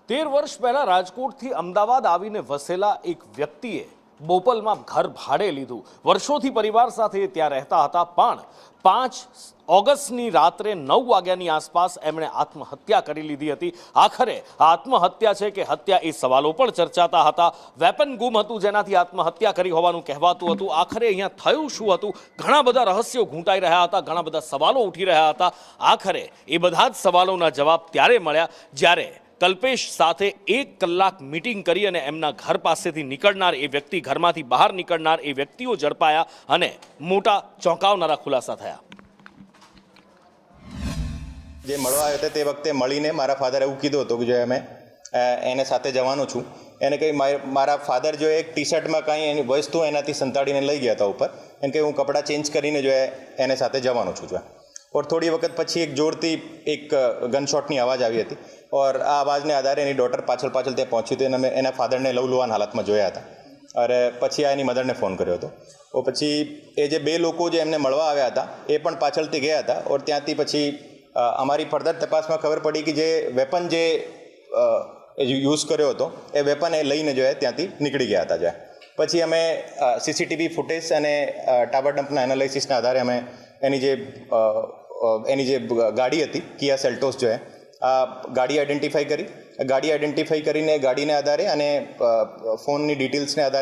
13 વર્ષ પહેલા રાજકોટથી અમદાવાદ આવીને વસેલા એક વ્યક્તિએ બોપલમાં ઘર ભાડે લીધું। વર્ષોથી પરિવાર સાથે ત્યાં રહેતા હતા, પણ 5 ઓગસ્ટની રાત્રે 9 વાગ્યાની આસપાસ એમણે આત્મહત્યા કરી લીધી હતી। આખરે આત્મહત્યા છે કે હત્યા એ સવાલો પણ ચર્ચાતા હતા। વેપન ગુમ હતું જેનાથી આત્મહત્યા કરી હોવાનું કહેવાતું હતું। આખરે અહીંયા થયું શું હતું? ઘણા બધા રહસ્યો ઘૂંટાઈ રહ્યા હતા, ઘણા બધા સવાલો ઉઠી રહ્યા હતા। આખરે એ બધા જ સવાલોના જવાબ ત્યારે મળ્યા જ્યારે કલ્પેશ સાથે 1 કલાક મીટિંગ કરી અને એમના ઘર પાસેથી નીકળનાર એ વ્યક્તિ, ઘરમાંથી બહાર નીકળનાર એ વ્યક્તિઓ ઝડપાયા અને મોટા ચોંકાવનારા ખુલાસા થયા। જે મળવા આવ્યો હતો તે વખતે મળીને મારા ફાધર એવું કીધું હતું કે જો અમે એને સાથે જવાનો છું, એને કંઈ મારા ફાધર જો એક ટી શર્ટમાં કાંઈ એની વસ્તુ એનાથી સંતાડીને લઈ ગયા હતા ઉપર, એમ કે હું કપડાં ચેન્જ કરીને જો એને સાથે જવાનો છું જો। और थोड़ी वक्त પછી એક જોરથી એક ગનશોટની અવાજ આવી હતી और આ અવાજને આધારે એની ડોટર પાછળ ત્યાં પહોંચી હતી અને એના ફાધરને લવલુવાન હાલતમાં જોયા હતા અને પછી આ એની મધરને ફોન કર્યો હતો। તો પછી એ જે 2 લોકો જે એમને મળવા આવ્યા હતા એ પણ પાછળથી ગયા હતા और ત્યાંથી પછી અમારી ફર્ધર તપાસમાં ખબર પડી કે જે વેપન જે યુઝ કર્યો હતો એ વેપન એ લઈને જો ત્યાંથી નીકળી ગયા હતા। પછી અમે સીસીટીવી ફૂટેજ અને ટાવર ડમ્પના એનાલિસિસના આધારે અમે એની જે ગાડી હતી કિયા સેલ્ટોસ જો આ ગાડી આઈડેન્ટિફાઈ કરીને ગાડીને આધારે અને ફોનની ડિટેલ્સને આધારે